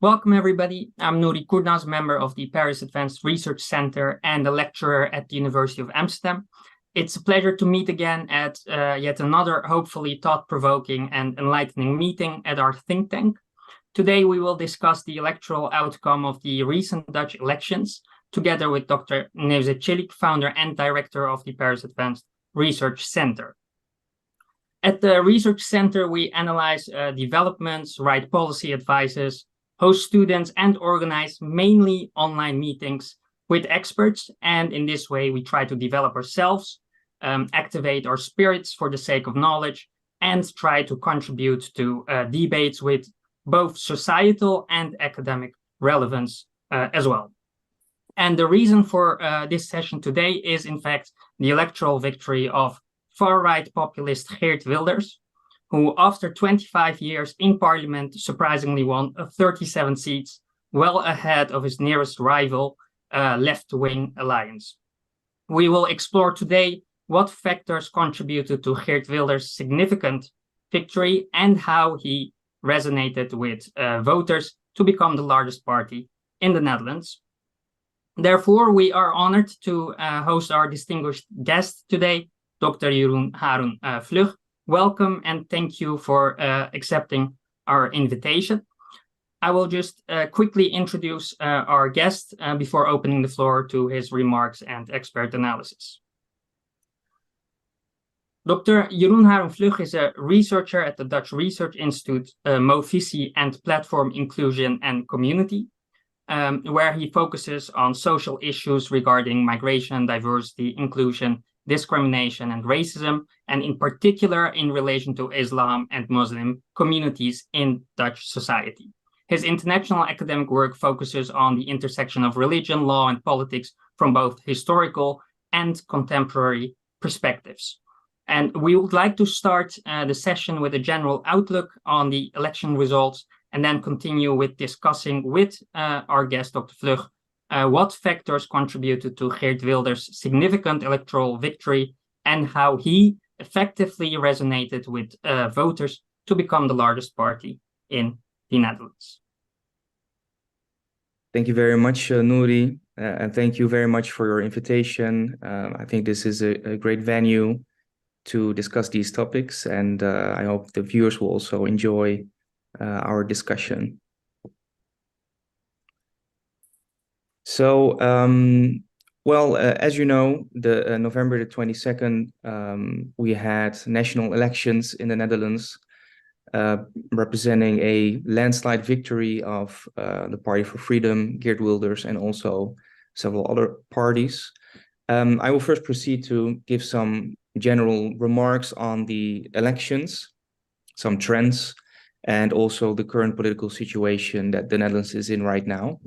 Welcome, everybody. I'm Nouri Kournaz, member of the Paris Advanced Research Center and a lecturer at the University of Amsterdam. It's a pleasure to meet again at yet another hopefully thought-provoking and enlightening meeting at our think tank. Today, we will discuss the electoral outcome of the recent Dutch elections, together with Dr. Nevzat Çelik, founder and director of the Paris Advanced Research Center. At the Research Center, we analyze developments, write policy advices, host students, and organize mainly online meetings with experts. And in this way, we try to develop ourselves, activate our spirits for the sake of knowledge, and try to contribute to debates with both societal and academic relevance as well. And the reason for this session today is, in fact, the electoral victory of far-right populist Geert Wilders, who after 25 years in parliament surprisingly won 37 seats, well ahead of his nearest rival, left-wing alliance. We will explore today what factors contributed to Geert Wilders' significant victory and how he resonated with voters to become the largest party in the Netherlands. Therefore, we are honored to host our distinguished guest today, Dr. Jeroen Harun Vlug. Welcome and thank you for accepting our invitation. I will just quickly introduce our guest before opening the floor to his remarks and expert analysis. Dr. Jeroen Harun Vlug is a researcher at the Dutch Research Institute, Movisie and Platform Inclusion and Community, where he focuses on social issues regarding migration, diversity, inclusion, discrimination, and racism, and in particular in relation to Islam and Muslim communities in Dutch society. His international academic work focuses on the intersection of religion, law, and politics from both historical and contemporary perspectives. And we would like to start the session with a general outlook on the election results, and then continue with discussing with our guest, Dr. Vlug, what factors contributed to Geert Wilders' significant electoral victory and how he effectively resonated with voters to become the largest party in the Netherlands. Thank you very much, Nouri, and thank you very much for your invitation. I think this is a great venue to discuss these topics, and I hope the viewers will also enjoy our discussion. So, as you know, the November the 22nd, we had national elections in the Netherlands, representing a landslide victory of the Party for Freedom, Geert Wilders, and also several other parties. I will first proceed to give some general remarks on the elections, some trends, and also the current political situation that the Netherlands is in right now.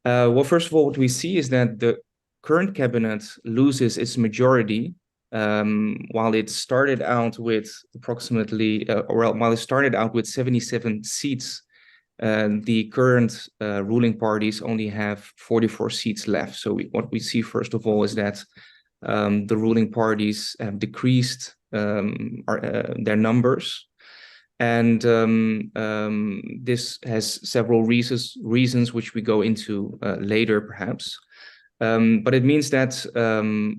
First of all, what we see is that the current cabinet loses its majority, while it started out with approximately, while it started out with 77 seats, the current ruling parties only have 44 seats left. So what we see, first of all, is that the ruling parties have decreased their numbers. And this has several reasons which we go into later, perhaps. But it means that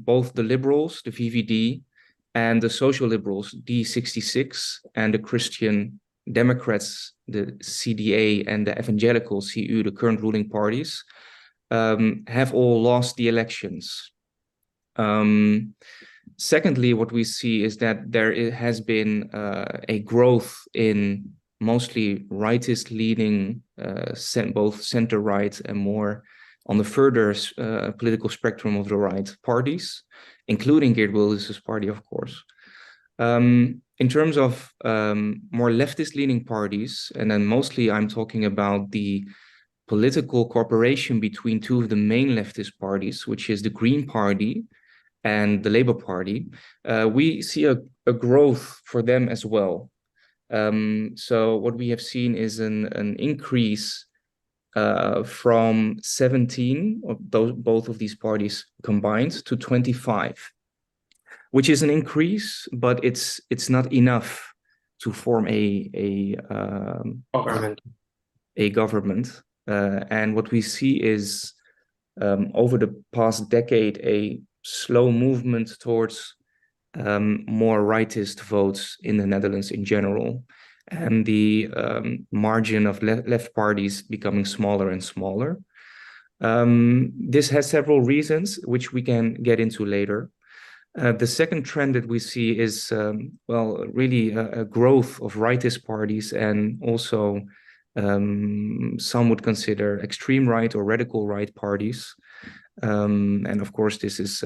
both the liberals, the VVD, and the social liberals, D66, and the Christian Democrats, the CDA, and the evangelical CU, the current ruling parties, have all lost the elections. Secondly, what we see is that there has been a growth in mostly rightist-leaning, both center-right and more on the further political spectrum of the right parties, including Geert Wilders' party, of course. In terms of more leftist-leaning parties, and then mostly I'm talking about the political cooperation between two of the main leftist parties, which is the Green Party and the Labour Party, we see a growth for them as well. So what we have seen is an increase from 17 of both of these parties combined to 25, which is an increase, but it's not enough to form a government. a government. And what we see is over the past decade, a slow movement towards more rightist votes in the Netherlands in general, and the margin of left parties becoming smaller and smaller. This has several reasons, which we can get into later. The second trend that we see is, well, really a growth of rightist parties, and also some would consider extreme right or radical right parties. And of course, this is,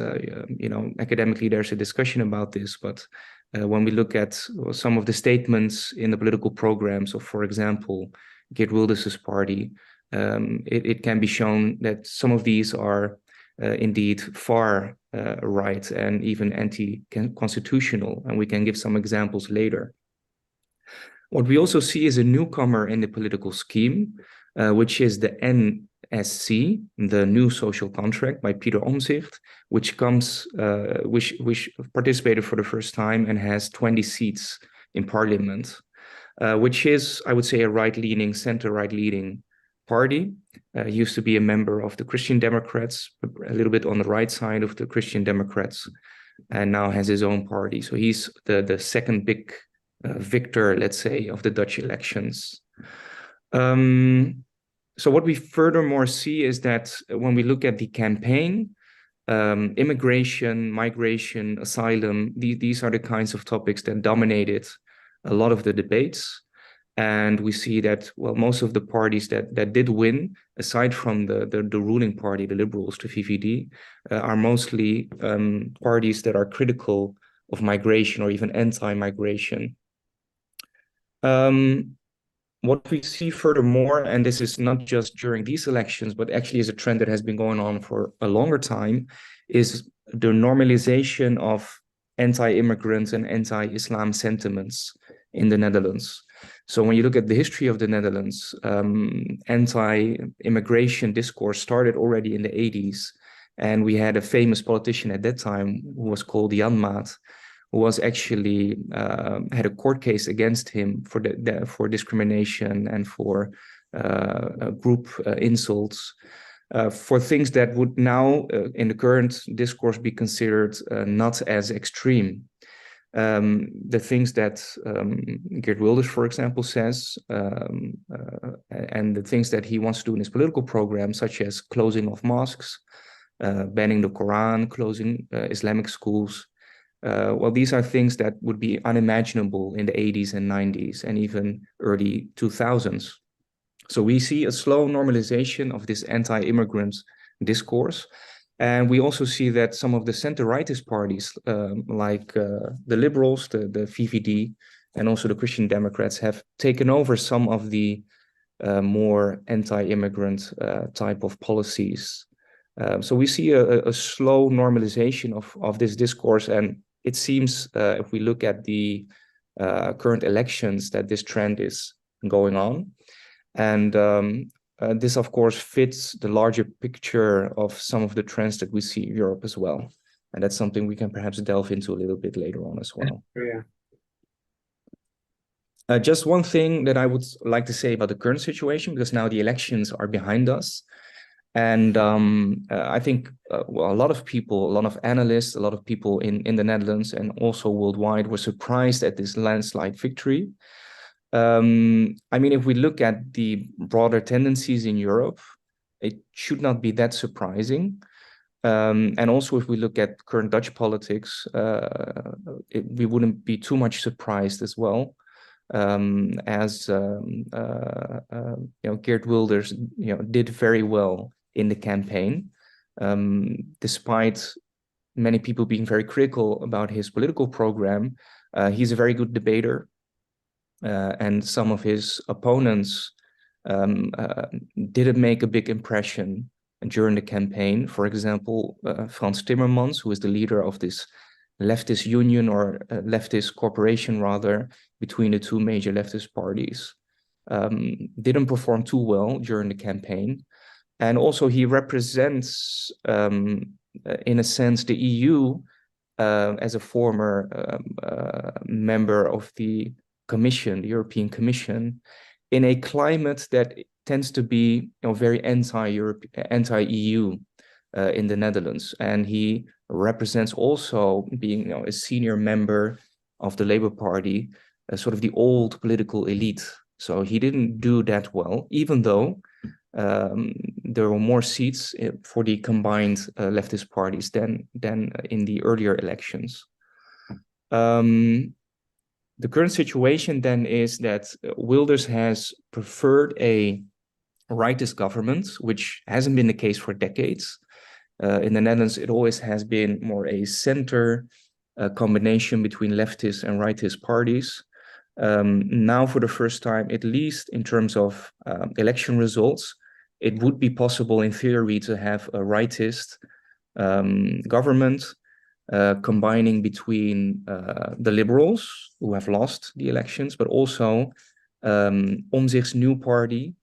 you know, academically, there's a discussion about this, but when we look at some of the statements in the political programs of, for example, Geert Wilders' party, it can be shown that some of these are indeed far right and even anti-constitutional, and we can give some examples later. What we also see is a newcomer in the political scheme, which is the NSC, the New Social Contract by Pieter Omtzigt, which participated for the first time and has 20 seats in parliament, which is, I would say, a right-leaning, center-right-leaning party. Used to be a member of the Christian Democrats, a little bit on the right side of the Christian Democrats, and now has his own party. So he's the second big victor, let's say, of the Dutch elections. So what we furthermore see is that when we look at the campaign, immigration, migration, asylum, these are the kinds of topics that dominated a lot of the debates. And we see that, well, most of the parties that did win, aside from the ruling party, the Liberals, the VVD, are mostly parties that are critical of migration or even anti-migration. What we see furthermore, and this is not just during these elections, but actually is a trend that has been going on for a longer time, is the normalization of anti-immigrant and anti-Islam sentiments in the Netherlands. So when you look at the history of the Netherlands, anti-immigration discourse started already in the 80s. And we had a famous politician at that time who was called Jan Maat, who was actually had a court case against him for discrimination and for group insults, for things that would now, in the current discourse, be considered not as extreme. The things that Geert Wilders, for example, says, and the things that he wants to do in his political program, such as closing of mosques, banning the Quran, closing Islamic schools. Well, these are things that would be unimaginable in the 80s and 90s and even early 2000s. So we see a slow normalization of this anti-immigrant discourse. And we also see that some of the center-rightist parties, like the Liberals, the VVD, and also the Christian Democrats, have taken over some of the more anti-immigrant type of policies. So we see a slow normalization of this discourse, and it seems, if we look at the current elections, that this trend is going on. And this, of course, fits the larger picture of some of the trends that we see in Europe as well. And that's something we can perhaps delve into a little bit later on as well. Yeah. Just one thing that I would like to say about the current situation, because now the elections are behind us. And I think well, a lot of people, a lot of analysts, a lot of people in the Netherlands and also worldwide were surprised at this landslide victory. I mean, if we look at the broader tendencies in Europe, it should not be that surprising. And also, if we look at current Dutch politics, we wouldn't be too much surprised as well. As Geert Wilders, did very well in the campaign, despite many people being very critical about his political program. He's a very good debater, and some of his opponents didn't make a big impression during the campaign. For example, Frans Timmermans, who is the leader of this leftist union or leftist corporation, rather, between the two major leftist parties, didn't perform too well during the campaign. And also he represents, in a sense, the EU as a former member of the Commission, the European Commission, in a climate that tends to be very anti-Europe, anti-EU in the Netherlands, and he represents also being a senior member of the Labour Party, sort of the old political elite. So he didn't do that well, even though there were more seats for the combined leftist parties than in the earlier elections. The current situation then is that Wilders has preferred a rightist government, which hasn't been the case for decades. In the Netherlands, it always has been more a center combination between leftist and rightist parties. Now, for the first time, at least in terms of election results, it would be possible in theory to have a rightist government combining between the liberals who have lost the elections, but also Omtzigt's new party,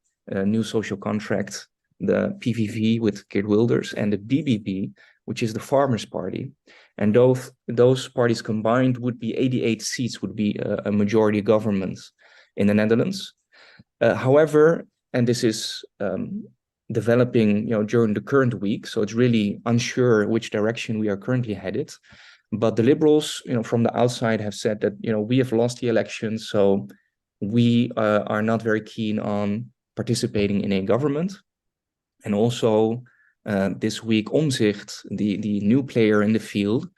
New Social Contract, the PVV with Geert Wilders, and the BBB, which is the Farmers' Party. And those parties combined would be 88 seats, would be a majority government in the Netherlands. However, and this is developing during the current week, so it's really unsure which direction we are currently headed. But the liberals, from the outside have said that, we have lost the election, so we are not very keen on participating in a government. And also this week, Omtzigt, the new player in the field,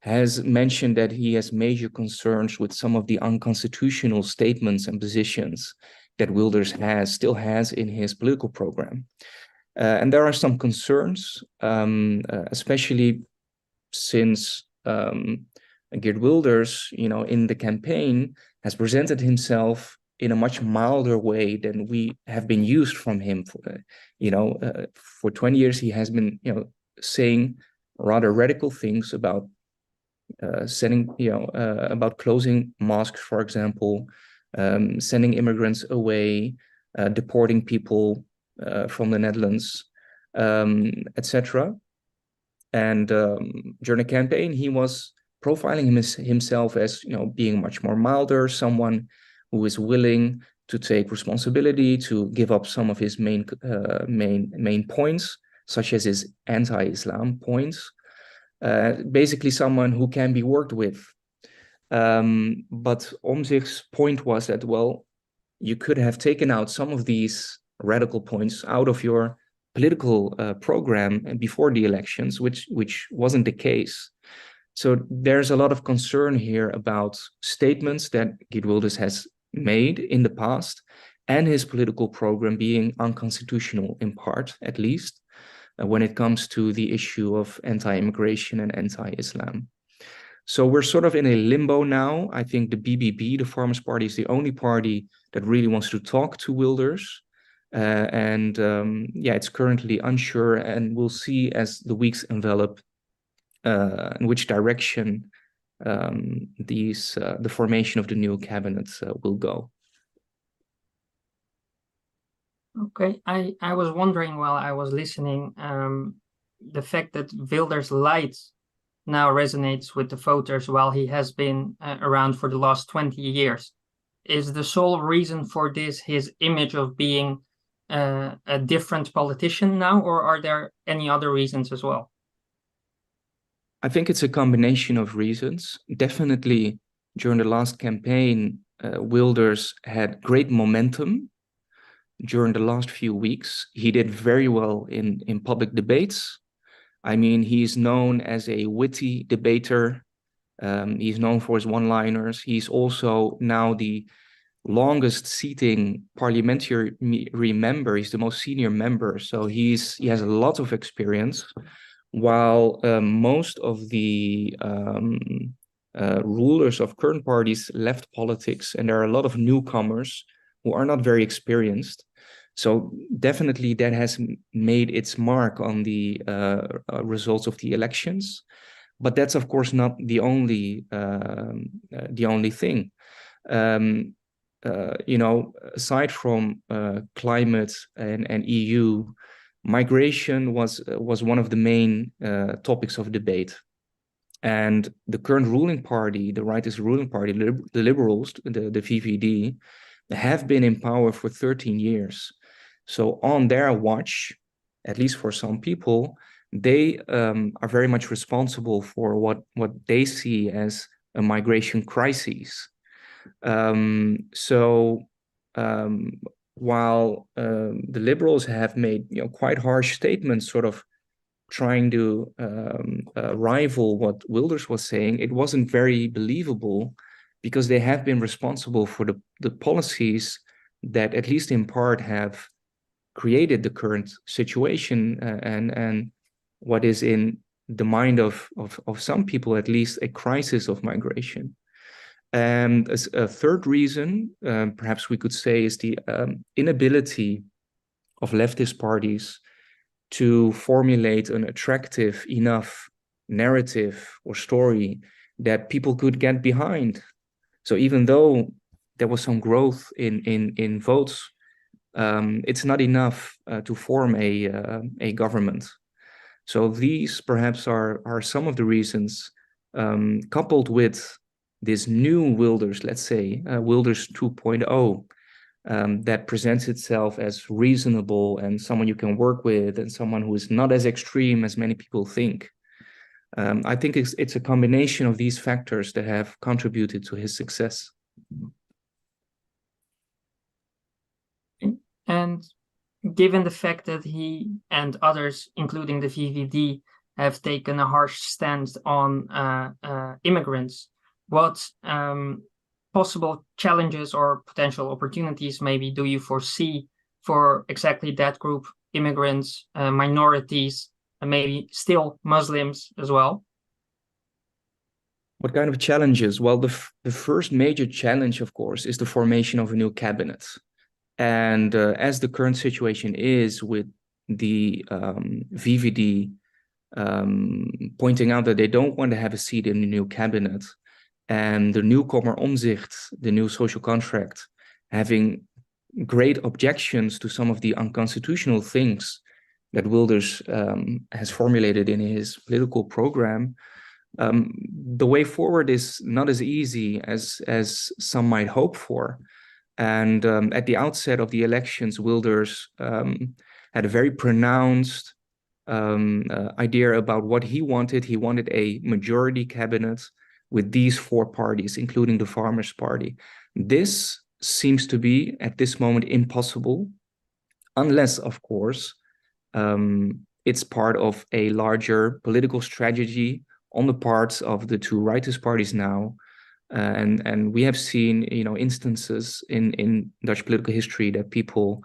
has mentioned that he has major concerns with some of the unconstitutional statements and positions that Wilders still has in his political program. And there are some concerns, especially since Geert Wilders, in the campaign, has presented himself in a much milder way than we have been used from him. For 20 years, he has been, saying rather radical things about about closing mosques, for example, sending immigrants away, deporting people from the Netherlands, etc. And during the campaign, he was profiling himself as being much more milder, someone who is willing to take responsibility, to give up some of his main points, such as his anti-Islam points. Basically, someone who can be worked with. But Omtzigt's point was that, well, you could have taken out some of these radical points out of your political program before the elections, which wasn't the case. So there's a lot of concern here about statements that Geert Wilders has made in the past and his political program being unconstitutional in part, at least, when it comes to the issue of anti-immigration and anti-Islam. So we're sort of in a limbo now. I think the BBB, the Farmers' Party, is the only party that really wants to talk to Wilders. It's currently unsure, and we'll see as the weeks envelop in which direction the formation of the new cabinet will go. Okay, I was wondering while I was listening, the fact that Wilders light now resonates with the voters while he has been around for the last 20 years. Is the sole reason for this his image of being a different politician now, or are there any other reasons as well? I think it's a combination of reasons. Definitely during the last campaign, Wilders had great momentum. During the last few weeks, he did very well in public debates. I mean, he's known as a witty debater. He's known for his one-liners. He's also now the longest seating parliamentary member. He's the most senior member. So he has a lot of experience, while most of the rulers of current parties left politics, and there are a lot of newcomers who are not very experienced. So definitely that has made its mark on the results of the elections. But that's, of course, not the only thing. Aside from climate and EU, migration was one of the main topics of debate. And the current ruling party, the rightist ruling party, the Liberals, the VVD, have been in power for 13 years. So on their watch, at least for some people, they are very much responsible for what they see as a migration crisis. So while the liberals have made quite harsh statements, sort of trying to rival what Wilders was saying, it wasn't very believable because they have been responsible for the policies that, at least in part, have created the current situation and what is in the mind of some people, at least, a crisis of migration. And a third reason, perhaps we could say, is the inability of leftist parties to formulate an attractive enough narrative or story that people could get behind. So even though there was some growth in votes, it's not enough to form a government. So these perhaps are some of the reasons, coupled with this new Wilders, let's say, Wilders 2.0, that presents itself as reasonable and someone you can work with and someone who is not as extreme as many people think. I think it's a combination of these factors that have contributed to his success. And given the fact that he and others, including the VVD, have taken a harsh stance on immigrants, what possible challenges or potential opportunities maybe do you foresee for exactly that group, immigrants, minorities, and maybe still Muslims as well? What kind of challenges? Well, the first major challenge, of course, is the formation of a new cabinet. And as the current situation is, with the VVD pointing out that they don't want to have a seat in the new cabinet, and the newcomer Omzicht, the new social contract, having great objections to some of the unconstitutional things that Wilders has formulated in his political program, the way forward is not as easy as some might hope for. And at the outset of the elections, Wilders had a very pronounced idea about what he wanted. He wanted a majority cabinet with these four parties, including the Farmers' Party. This seems to be, at this moment, impossible, unless, of course, it's part of a larger political strategy on the parts of the two rightist parties now. And we have seen, instances in Dutch political history that people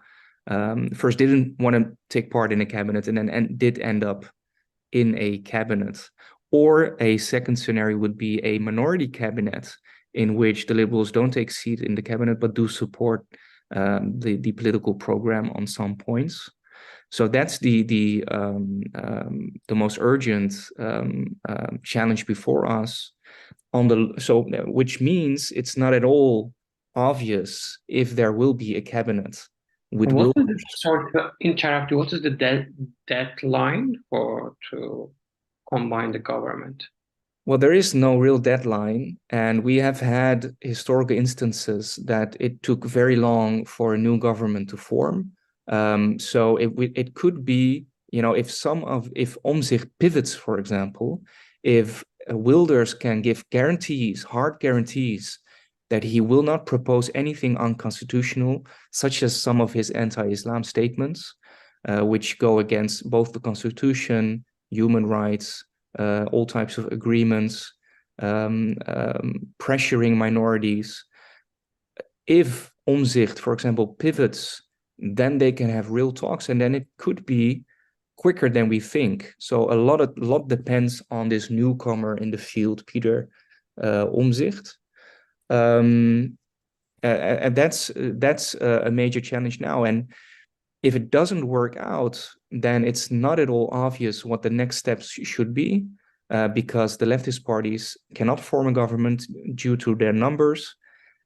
first didn't want to take part in a cabinet and then did end up in a cabinet. Or a second scenario would be a minority cabinet in which the Liberals don't take seat in the cabinet but do support the political program on some points. So that's the most urgent challenge before us. Which means it's not at all obvious if there will be a cabinet with Wilders. Sorry to interrupt you. What is the deadline to combine the government? Well, there is no real deadline, and we have had historical instances that it took very long for a new government to form. So it could be, if Omzicht pivots, for example, if Wilders can give guarantees, hard guarantees, that he will not propose anything unconstitutional, such as some of his anti-Islam statements, which go against both the Constitution, human rights, all types of agreements, pressuring minorities. If Omzicht, for example, pivots, then they can have real talks, and then it could be quicker than we think. So a lot depends on this newcomer in the field, Peter Omzicht. And that's a major challenge now. And if it doesn't work out, then it's not at all obvious what the next steps should be, because the leftist parties cannot form a government due to their numbers,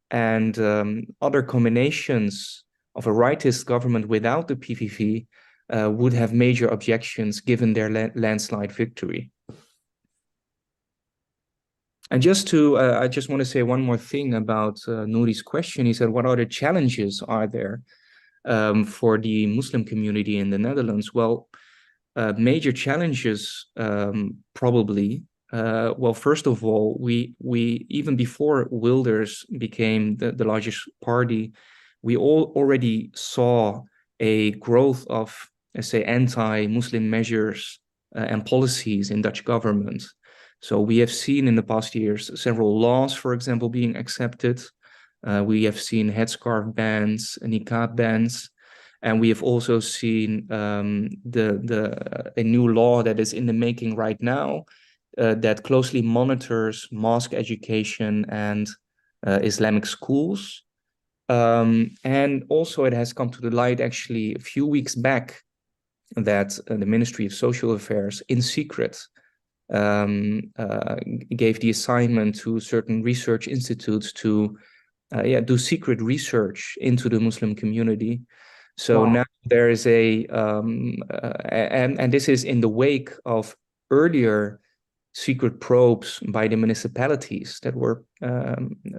and other combinations of a rightist government without the PVV would have major objections given their landslide victory. And I just want to say one more thing about Nouri's question. He said, what other challenges are there? for the Muslim community in the Netherlands? Well, major challenges, probably. Well, first of all, we even before Wilders became the largest party, we all already saw a growth of, let's say, anti-Muslim measures and policies in Dutch government. So we have seen in the past years several laws, for example, being accepted. We have seen headscarf bans, niqab bans, and we have also seen a new law that is in the making right now that closely monitors mosque education and Islamic schools. And also it has come to the light actually a few weeks back that the Ministry of Social Affairs in secret gave the assignment to certain research institutes to do secret research into the Muslim community. So Wow. now there is and this is in the wake of earlier secret probes by the municipalities that were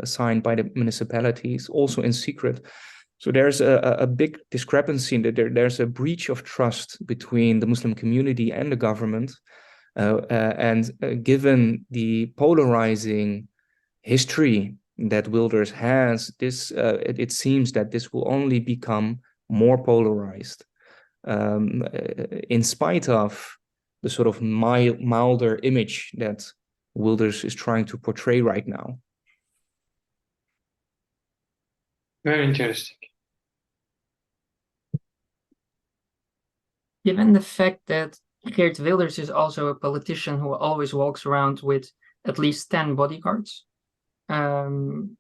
assigned by the municipalities, also in secret. So there's a big discrepancy in that there's a breach of trust between the Muslim community and the government. Given the polarizing history that Wilders has, it seems that this will only become more polarized, in spite of the sort of milder image that Wilders is trying to portray right now. Very interesting. Given the fact that Geert Wilders is also a politician who always walks around with at least 10 bodyguards, and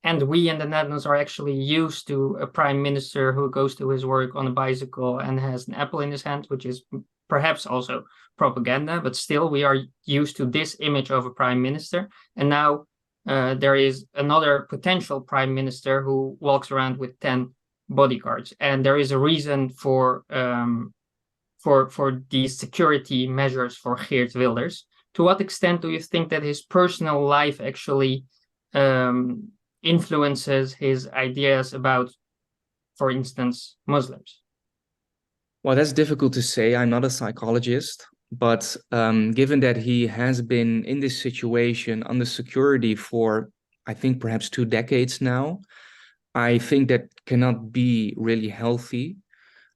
we in the Netherlands are actually used to a prime minister who goes to his work on a bicycle and has an apple in his hand, which is perhaps also propaganda, but still we are used to this image of a prime minister. And now there is another potential prime minister who walks around with 10 bodyguards. And there is a reason for these security measures for Geert Wilders. To what extent do you think that his personal life actually influences his ideas about, for instance, Muslims? Well, that's difficult to say. I'm not a psychologist, but given that he has been in this situation under security for, I think, perhaps 2 decades now, I think that cannot be really healthy.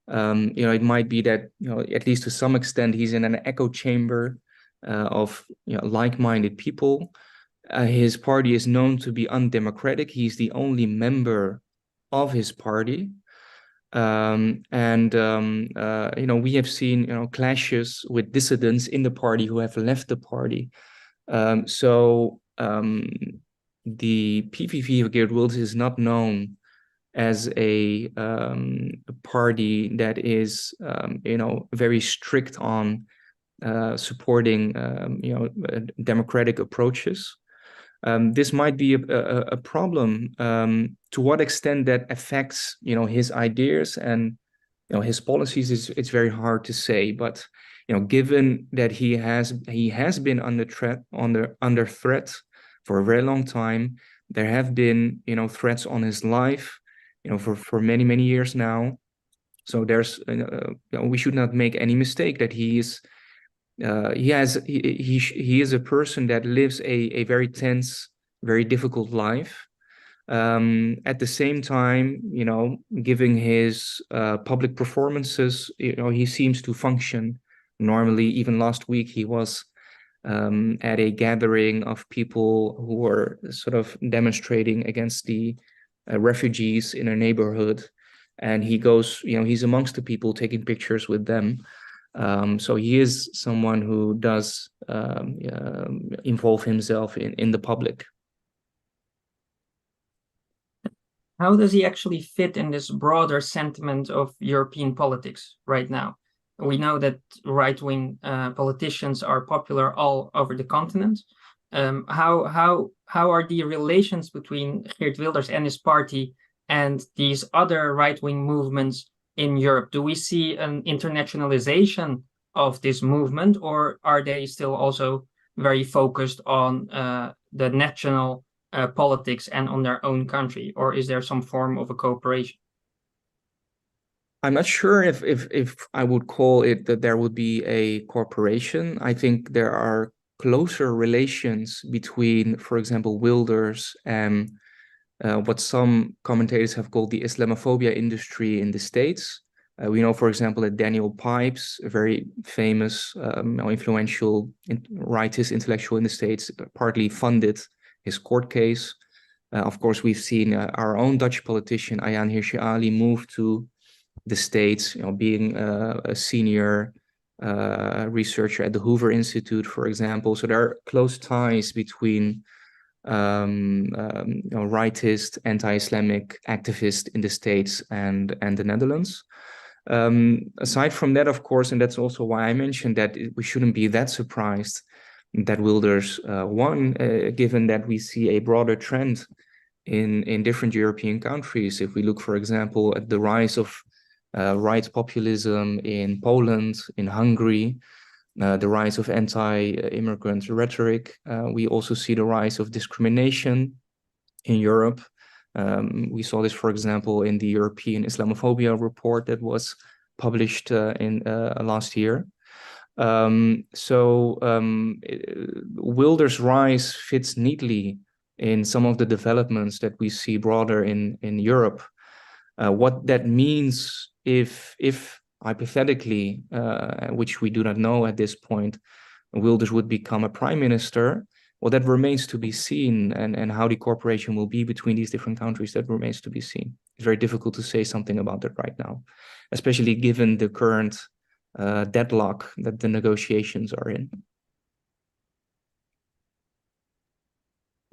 It might be that, at least to some extent, he's in an echo chamber of like-minded people. His party is known to be undemocratic. He's the only member of his party. We have seen, clashes with dissidents in the party who have left the party. The PVV of Geert Wilders is not known as a party that is, very strict on supporting, democratic approaches. This might be a problem. To what extent that affects, his ideas and, his policies it's very hard to say. But, given that he has been under threat for a very long time, there have been, threats on his life, for many, many years now. So there's, we should not make any mistake that he is a person that lives a very tense, very difficult life. At the same time, giving his public performances, he seems to function normally. Even last week, he was at a gathering of people who were sort of demonstrating against the refugees in a neighborhood. And he goes, he's amongst the people taking pictures with them. So he is someone who does involve himself in the public. How does he actually fit in this broader sentiment of European politics right now? We know that right-wing politicians are popular all over the continent. How are the relations between Geert Wilders and his party and these other right-wing movements in Europe? Do we see an internationalization of this movement, or are they still also very focused on the national politics and on their own country, or is there some form of a cooperation? I'm not sure if I would call it that there would be a cooperation. I think there are closer relations between, for example, Wilders and what some commentators have called the Islamophobia industry in the States. We know, for example, that Daniel Pipes, a very famous, influential rightist intellectual in the States, partly funded his court case. Of course, we've seen our own Dutch politician, Ayaan Hirsi Ali, move to the States, being a senior researcher at the Hoover Institute, for example. So there are close ties between rightist, anti-Islamic activists in the States and the Netherlands. Aside from that, of course, and that's also why I mentioned that we shouldn't be that surprised that Wilders won, given that we see a broader trend in different European countries. If we look, for example, at the rise of right populism in Poland, in Hungary, the rise of anti-immigrant rhetoric. We also see the rise of discrimination in Europe. We saw this, for example, in the European Islamophobia report that was published in last year. Wilders' rise fits neatly in some of the developments that we see broader in Europe. What that means if hypothetically, which we do not know at this point, Wilders would become a prime minister, well, that remains to be seen, and how the cooperation will be between these different countries, that remains to be seen. It's very difficult to say something about that right now, especially given the current deadlock that the negotiations are in.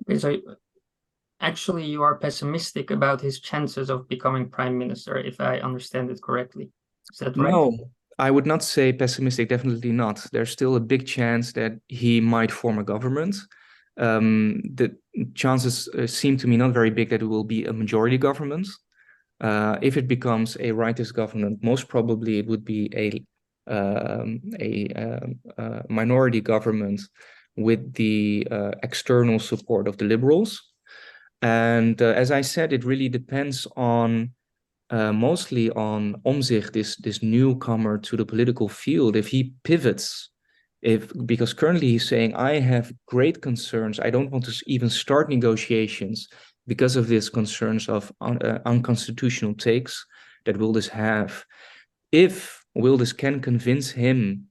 Okay, so actually you are pessimistic about his chances of becoming prime minister, if I understand it correctly. Is that right? No, I would not say pessimistic, definitely not. There's still a big chance that he might form a government. The chances seem to me not very big that it will be a majority government. If it becomes a rightist government, most probably it would be a minority government with the external support of the liberals. And as I said, it really depends on mostly on Omtzigt, this newcomer to the political field. If he pivots, because currently he's saying, I have great concerns, I don't want to even start negotiations because of these concerns of unconstitutional takes that Wilders have. If Wilders can convince him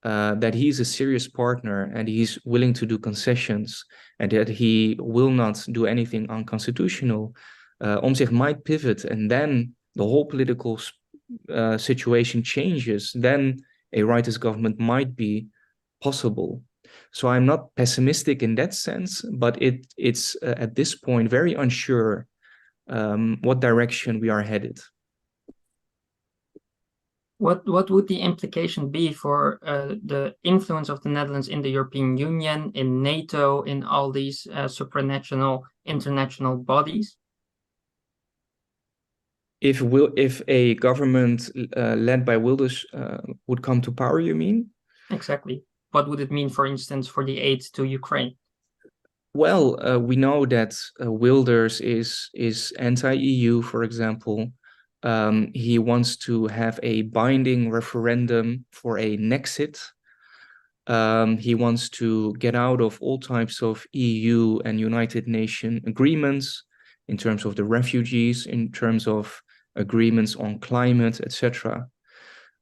that he's a serious partner and he's willing to do concessions and that he will not do anything unconstitutional, Omtzigt might pivot, and then the whole political situation changes. Then a rightist government might be possible. So I'm not pessimistic in that sense, but it's at this point very unsure what direction we are headed. What would the implication be for the influence of the Netherlands in the European Union, in NATO, in all these supranational international bodies? If a government led by Wilders would come to power, you mean? Exactly. What would it mean, for instance, for the aid to Ukraine? Well, we know that Wilders is anti-EU, for example. He wants to have a binding referendum for a Nexit. He wants to get out of all types of EU and United Nations agreements in terms of the refugees, in terms of agreements on climate, etc.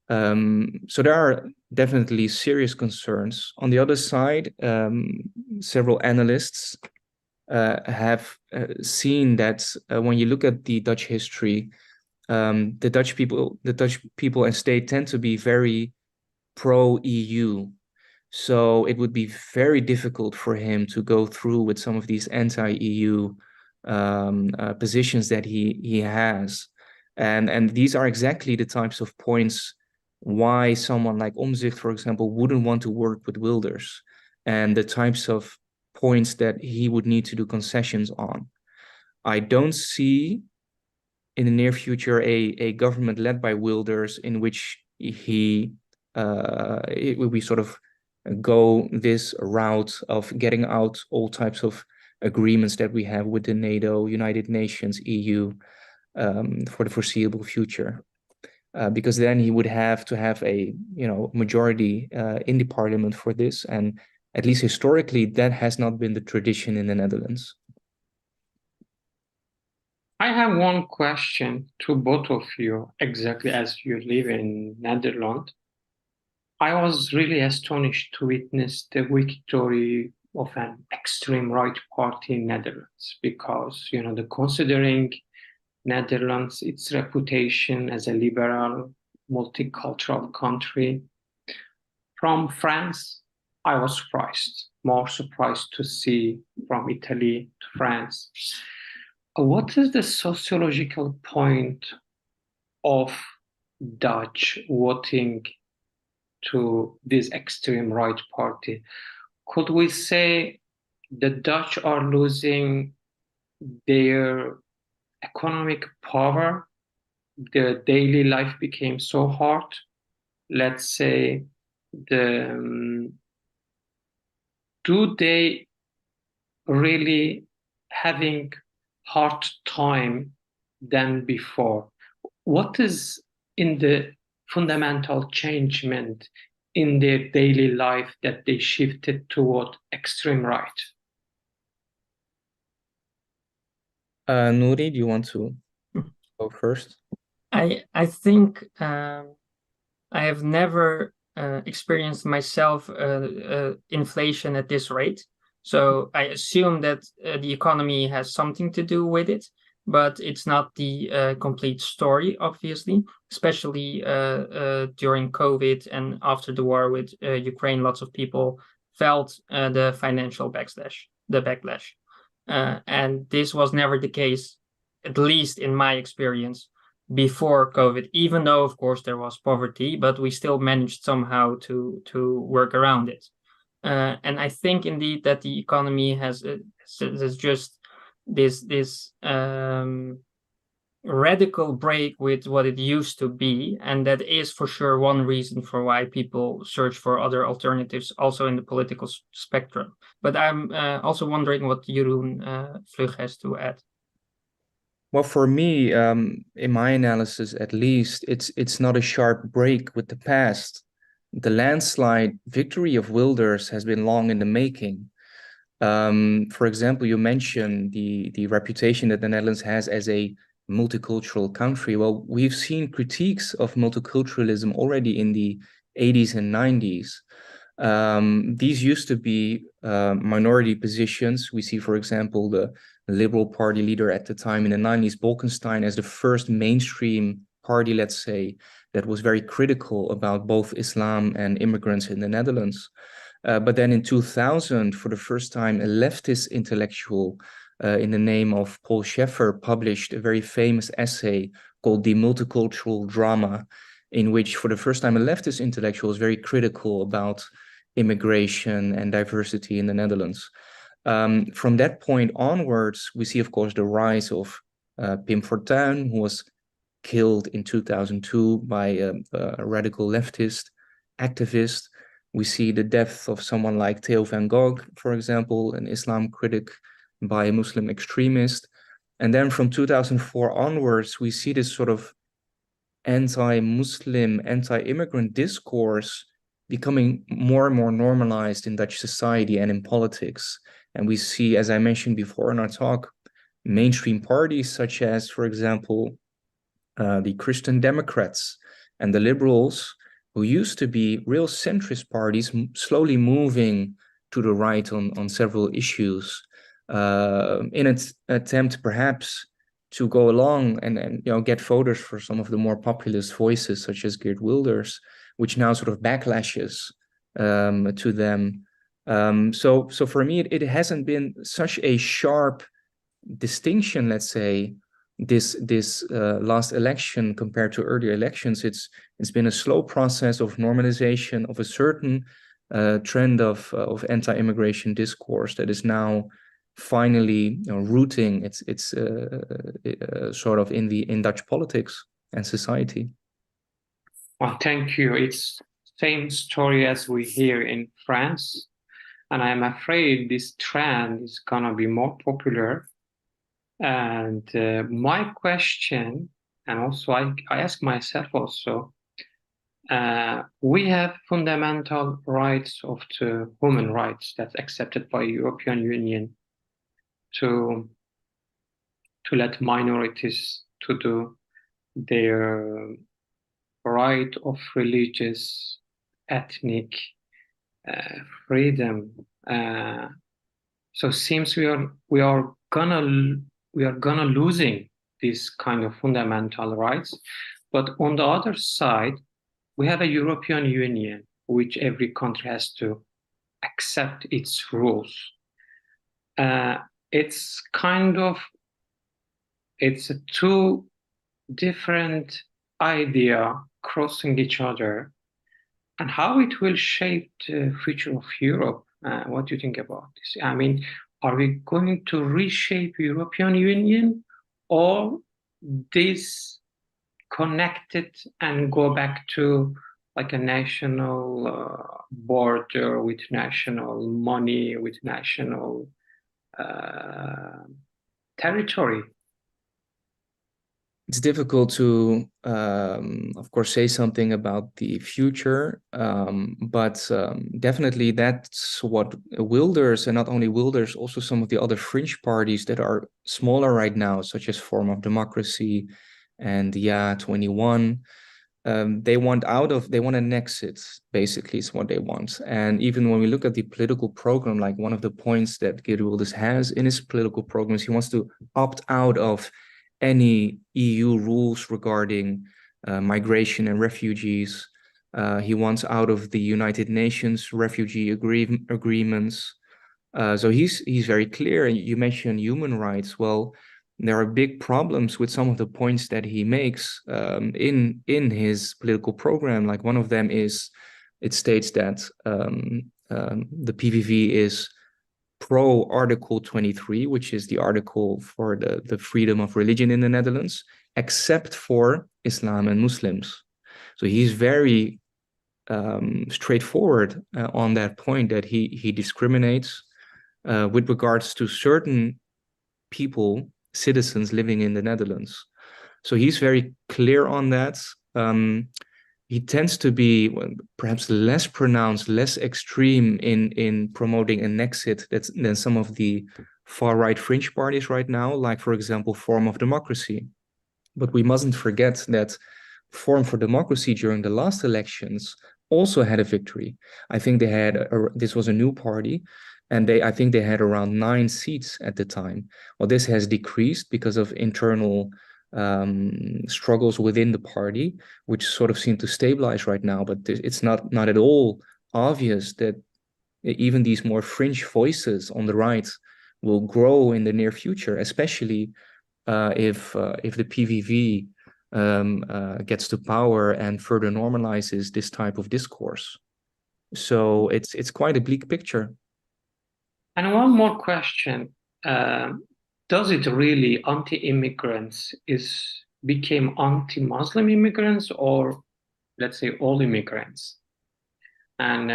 So there are definitely serious concerns. On the other side, several analysts have seen that when you look at the Dutch history, the Dutch people and state tend to be very pro-EU. So it would be very difficult for him to go through with some of these anti-EU positions that he has. And these are exactly the types of points why someone like Omtzigt, for example, wouldn't want to work with Wilders, and the types of points that he would need to do concessions on. I don't see in the near future a government led by Wilders in which it will be sort of go this route of getting out all types of agreements that we have with the NATO, United Nations, EU, for the foreseeable future. because then he would have to have a majority in the parliament for this, and at least historically that has not been the tradition in the Netherlands. I have one question to both of you, exactly as you live in Netherlands. I was really astonished to witness the victory of an extreme right party in Netherlands, because considering Netherlands, its reputation as a liberal, multicultural country. From France, I was surprised, more surprised to see from Italy to France. What is the sociological point of Dutch voting to this extreme right party? Could we say the Dutch are losing their economic power? Their daily life became so hard. Let's say, do they really having hard time than before? What is in the fundamental changement in their daily life that they shifted toward extreme right? Nouri, do you want to go first? I think I have never experienced myself inflation at this rate. So I assume that the economy has something to do with it, but it's not the complete story, obviously, especially during COVID and after the war with Ukraine. Lots of people felt the financial backlash. And this was never the case, at least in my experience, before COVID, even though, of course, there was poverty, but we still managed somehow to work around it. And I think indeed that the economy has just this radical break with what it used to be, and that is for sure one reason for why people search for other alternatives also in the political spectrum. But I'm also wondering what Jeroen Vlug has to add. Well, for me, in my analysis at least, it's not a sharp break with the past. The landslide victory of Wilders has been long in the making. For example, you mentioned the reputation that the Netherlands has as a multicultural country. Well, we've seen critiques of multiculturalism already in the 80s and 90s. These used to be minority positions. We see, for example, the Liberal Party leader at the time in the 90s, Bolkestein, as the first mainstream party, let's say, that was very critical about both Islam and immigrants in the Netherlands. But then in 2000, for the first time, a leftist intellectual in the name of Paul Scheffer published a very famous essay called The Multicultural Drama, in which for the first time a leftist intellectual was very critical about immigration and diversity in the Netherlands. From that point onwards, we see, of course, the rise of Pim Fortuyn, who was killed in 2002 by a radical leftist activist. We see the death of someone like Theo van Gogh, for example, an Islam critic, by a Muslim extremist. And then from 2004 onwards, we see this sort of anti-Muslim, anti-immigrant discourse becoming more and more normalized in Dutch society and in politics. And we see, as I mentioned before in our talk, mainstream parties such as, for example, the Christian Democrats and the Liberals, who used to be real centrist parties, slowly moving to the right on several issues in an attempt perhaps to go along and get voters for some of the more populist voices such as Geert Wilders, which now sort of backlashes to them. So for me, it hasn't been such a sharp distinction, let's say, this last election compared to earlier elections. It's been a slow process of normalization of a certain trend of anti-immigration discourse that is now finally rooting its sort of in Dutch politics and society. Well, thank you. It's same story as we hear in France, and I'm afraid this trend is gonna be more popular. And my question and also I ask myself also, we have fundamental rights of the human rights that's accepted by European Union to let minorities to do their right of religious, ethnic freedom. So it seems we are gonna losing this kind of fundamental rights. But on the other side, we have a European Union, which every country has to accept its rules. It's a two different idea crossing each other, and how it will shape the future of Europe. What do you think about this? I mean, are we going to reshape European Union, or this connected and go back to like a national border with national money, with national territory? It's difficult to, of course, say something about the future, but definitely that's what Wilders, and not only Wilders, also some of the other fringe parties that are smaller right now, such as Form of Democracy and Yeah 21, they want an exit, basically, is what they want. And even when we look at the political program, like one of the points that Geert Wilders has in his political programs, he wants to opt out of any EU rules regarding migration and refugees. He wants out of the United Nations refugee agreements. So he's very clear. And you mentioned human rights. Well, there are big problems with some of the points that he makes in his political program. Like one of them is, it states that the PVV is pro Article 23, which is the article for the freedom of religion in the Netherlands, except for Islam and Muslims. So he's very straightforward on that point, that he discriminates with regards to certain people, citizens living in the Netherlands. So he's very clear on that. He tends to be perhaps less pronounced, less extreme in promoting an exit than some of the far-right fringe parties right now, like, for example, Forum of Democracy. But we mustn't forget that Forum for Democracy during the last elections also had a victory. I think they had, this was a new party, and I think they had around 9 seats at the time. Well, this has decreased because of internal struggles within the party, which sort of seem to stabilize right now. But it's not at all obvious that even these more fringe voices on the right will grow in the near future, especially if the PVV gets to power and further normalizes this type of discourse. So it's quite a bleak picture. And one more question. Does it really, anti-immigrants became anti-Muslim immigrants, or let's say all immigrants? And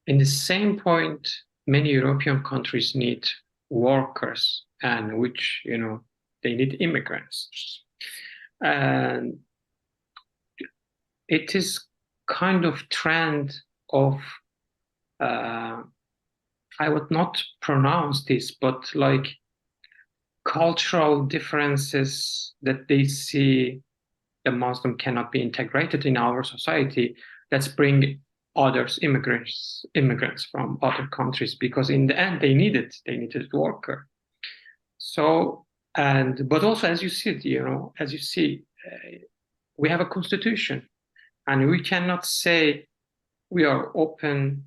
in the same point, many European countries need workers, and which, they need immigrants. And it is kind of trend of, I would not pronounce this, but like cultural differences that they see the Muslim cannot be integrated in our society. Let's bring immigrants from other countries, because in the end they needed worker. So, but also, as you see, we have a constitution, and we cannot say we are open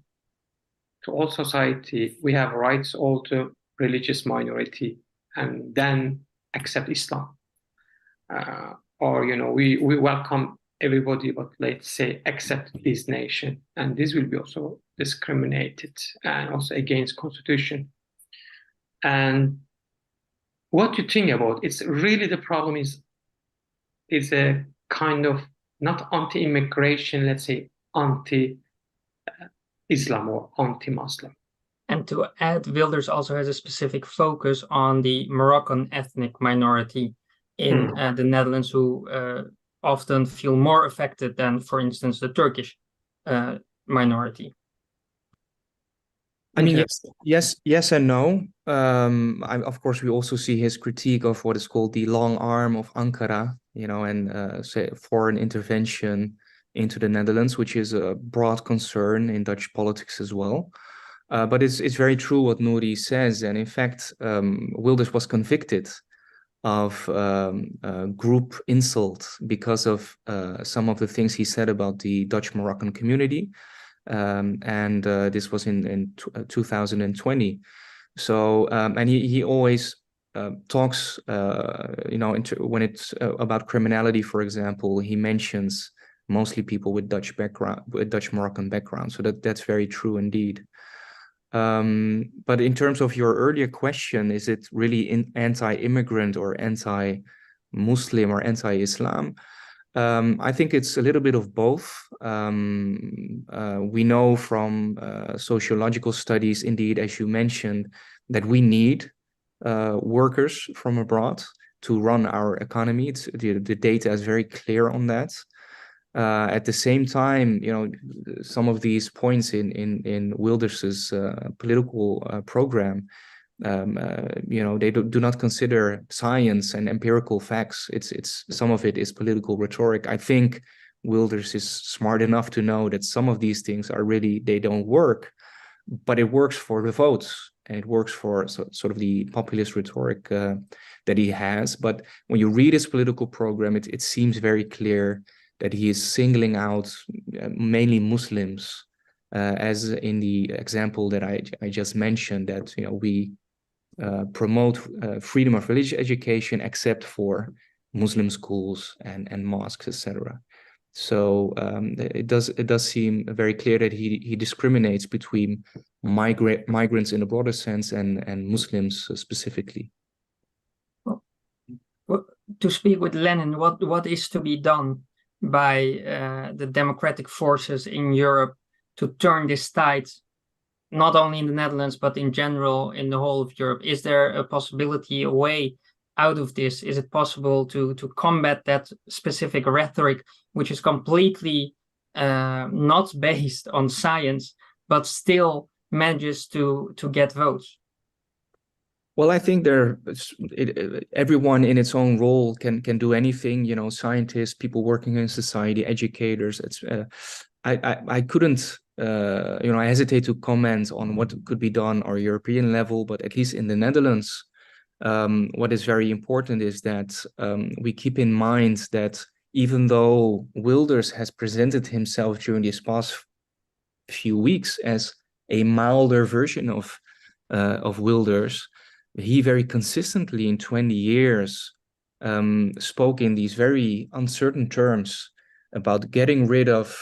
to all society. We have rights all to religious minority, and then accept Islam. Or, we welcome everybody, but let's say accept this nation. And this will be also discriminated and also against constitution. And what do you think about it's really the problem is a kind of not anti-immigration, let's say anti-Islam or anti-Muslim. And to add, Wilders also has a specific focus on the Moroccan ethnic minority in the Netherlands who often feel more affected than, for instance, the Turkish minority. I mean, yes and no. Of course, we also see his critique of what is called the long arm of Ankara, and say foreign intervention into the Netherlands, which is a broad concern in Dutch politics as well. But it's very true what Nouri says, and in fact, Wilders was convicted of group insult because of some of the things he said about the Dutch Moroccan community. And this was in 2020. So, and he always talks, when it's about criminality, for example, he mentions mostly people with Dutch background, with Dutch Moroccan background. So that's very true indeed. But in terms of your earlier question, is it really anti-immigrant or anti-Muslim or anti-Islam? I think it's a little bit of both. We know from sociological studies, indeed, as you mentioned, that we need workers from abroad to run our economy. The data is very clear on that. At the same time, some of these points in Wilders's political program, they do not consider science and empirical facts. It's some of it is political rhetoric. I think Wilders is smart enough to know that some of these things they don't work, but it works for the votes and it works for sort of the populist rhetoric that he has. But when you read his political program, it seems very clear that he is singling out mainly Muslims, as in the example that I just mentioned, that we promote freedom of religious education except for Muslim schools and mosques, etc. So it does seem very clear that he discriminates between migrants in a broader sense and Muslims specifically. Well, to speak with Lenin, what is to be done by the democratic forces in Europe to turn this tide, not only in the Netherlands, but in general in the whole of Europe? Is there a possibility, a way out of this? Is it possible to combat that specific rhetoric, which is completely not based on science, but still manages to get votes? Well, I think everyone in its own role can do anything. Scientists, people working in society, educators. I couldn't. I hesitate to comment on what could be done on a European level, but at least in the Netherlands, what is very important is that we keep in mind that even though Wilders has presented himself during these past few weeks as a milder version of Wilders, he very consistently in 20 years spoke in these very uncertain terms about getting rid of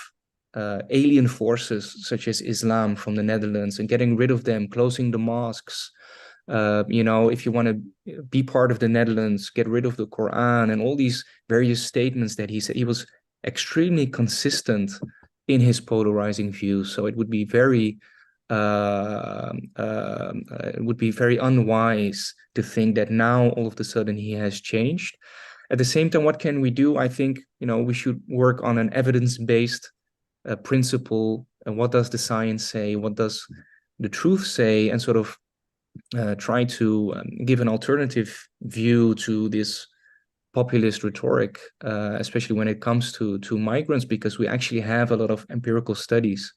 alien forces such as Islam from the Netherlands and getting rid of them, closing the mosques. If you want to be part of the Netherlands, get rid of the Quran, and all these various statements that he said. He was extremely consistent in his polarizing views. So it would be very unwise to think that now all of a sudden he has changed. At the same time, what can we do? I think we should work on an evidence-based principle. And what does the science say? What does the truth say? And sort of try to give an alternative view to this populist rhetoric, especially when it comes to migrants, because we actually have a lot of empirical studies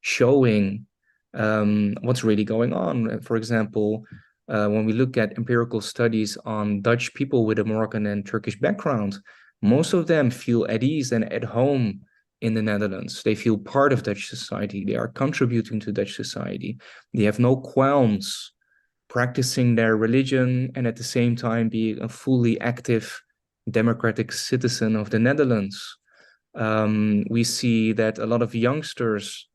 showing what's really going on. For example, when we look at empirical studies on Dutch people with a Moroccan and Turkish background, most of them feel at ease and at home in the Netherlands. They feel part of Dutch society. They are contributing to Dutch society. They have no qualms practicing their religion and at the same time being a fully active democratic citizen of the Netherlands. We see that a lot of youngsters,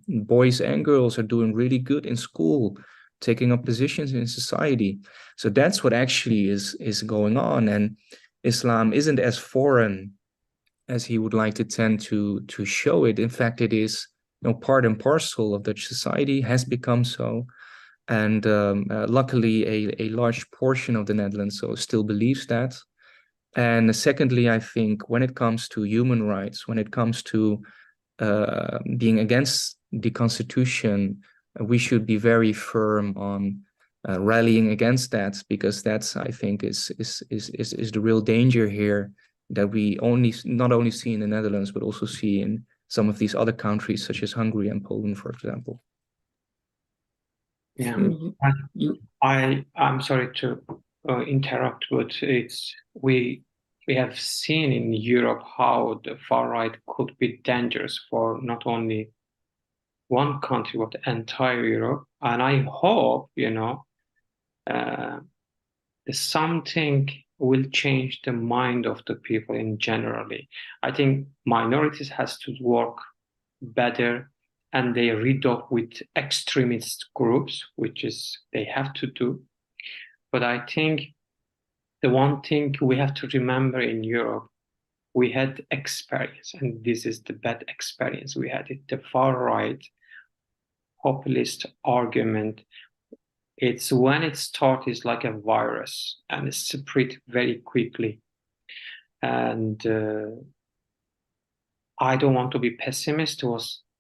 boys and girls, are doing really good in school, taking up positions in society. So that's what actually is going on. And Islam isn't as foreign as he would like to tend to show it. In fact, it is part and parcel of Dutch society, has become so. And luckily, a large portion of the Netherlands still believes that. And secondly, I think when it comes to human rights, when it comes to being against the Constitution, we should be very firm on rallying against that, because that's, I think, is the real danger here, that we not only see in the Netherlands, but also see in some of these other countries, such as Hungary and Poland, for example. Yeah, You, I'm sorry to interrupt, but we have seen in Europe how the far right could be dangerous for not only one country but entire Europe. And I hope, something will change the mind of the people in generally. I think minorities has to work better, and they rid up with extremist groups, which is they have to do. But I think the one thing we have to remember in Europe, we had experience, and this is the bad experience we had. The far right populist argument, it's when it starts, it's like a virus and it spread very quickly. And I don't want to be pessimist,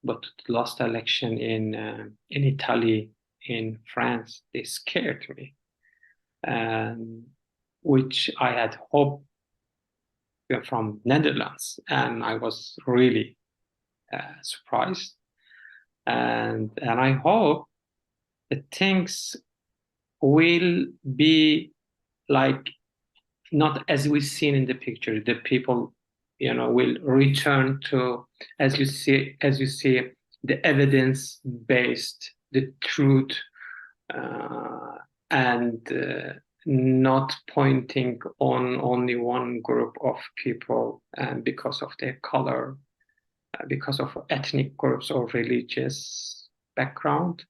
but the last election in Italy, in France, they scared me, which I had hoped from Netherlands, and I was really surprised. And I hope that things will be like not as we've seen in the picture. The people, will return to, as you see, the evidence-based, the truth, and not pointing on only one group of people and because of their color, because of ethnic groups or religious background.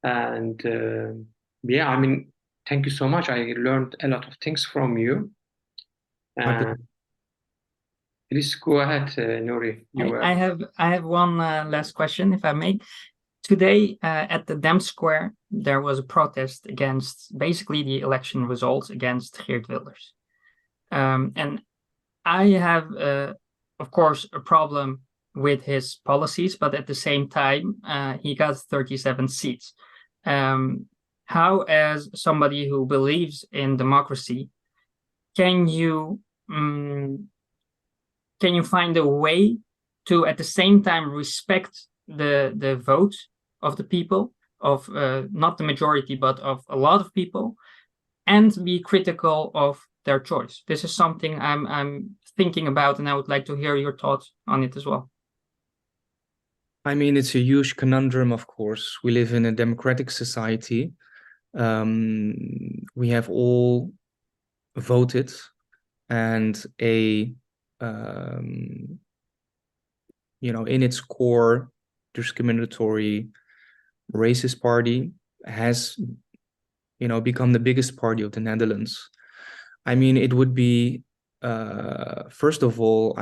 And yeah, I mean, thank you so much. I learned a lot of things from you. Please go ahead, Nuri. I have one last question, if I may. Today at the Dam Square, there was a protest against basically the election results against Geert Wilders. And I have, of course, a problem with his policies, but at the same time, he got 37 seats. How, as somebody who believes in democracy, can you find a way to at the same time respect the vote of the people, of not the majority, but of a lot of people, and be critical of their choice? This is something I'm thinking about, and I would like to hear your thoughts on it as well. I mean, it's a huge conundrum, of course. We live in a democratic society. We have all voted, and in its core, discriminatory, racist party has, become the biggest party of the Netherlands. I mean, it would be, first of all,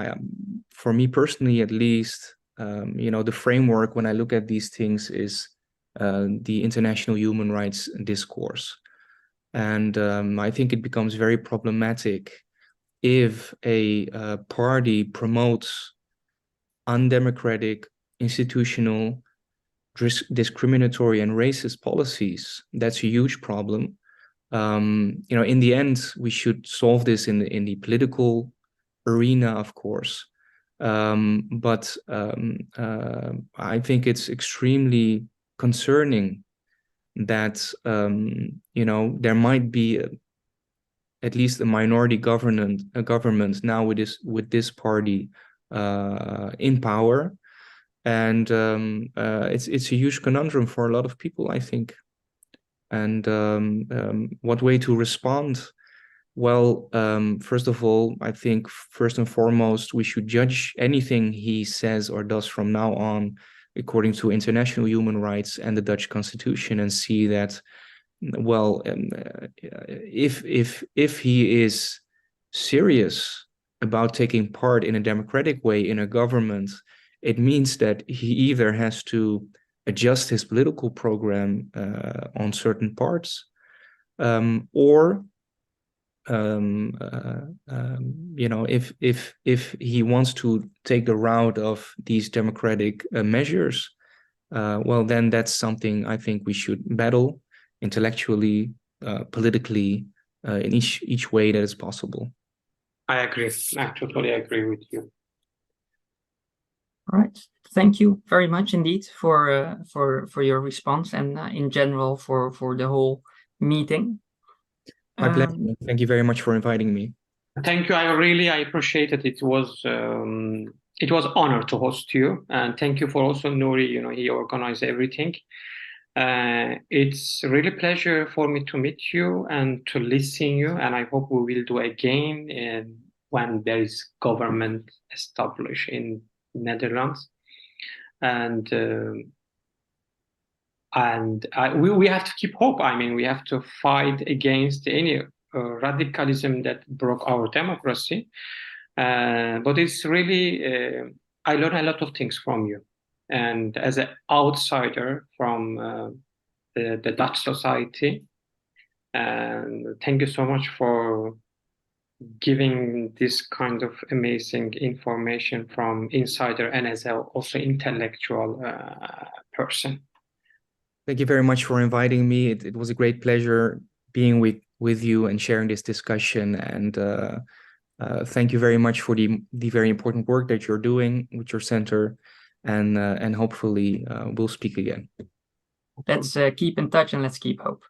for me personally, at least, the framework when I look at these things is the international human rights discourse. And I think it becomes very problematic if a party promotes undemocratic, institutional, discriminatory, and racist policies. That's a huge problem. In the end, we should solve this in the political arena, of course. But I think it's extremely concerning that there might be at least a minority government now with this party in power, and it's a huge conundrum for a lot of people, I think. And what way to respond? Well, first of all, I think first and foremost, we should judge anything he says or does from now on according to international human rights and the Dutch Constitution, and see that, well, if he is serious about taking part in a democratic way in a government, it means that he either has to adjust his political program on certain parts, or if he wants to take the route of these democratic measures, well, then that's something I think we should battle intellectually, politically, in each way that is possible. I agree. I totally agree with you. All right. Thank you very much indeed for your response, and in general for the whole meeting. My pleasure. Thank you very much for inviting me. Thank you. I appreciate it. It was honor to host you, and thank you for also Nuri. He organized everything. It's really pleasure for me to meet you and to listen you, and I hope we will do again when there is government established in Netherlands, and we have to keep hope. I mean, we have to fight against any radicalism that broke our democracy. But it's really, I learned a lot of things from you. And as an outsider from the Dutch society, and thank you so much for giving this kind of amazing information from insider and as also intellectual person. Thank you very much for inviting me. It was a great pleasure being with you and sharing this discussion. And thank you very much for the very important work that you're doing with your center. And hopefully we'll speak again. Let's keep in touch and let's keep hope.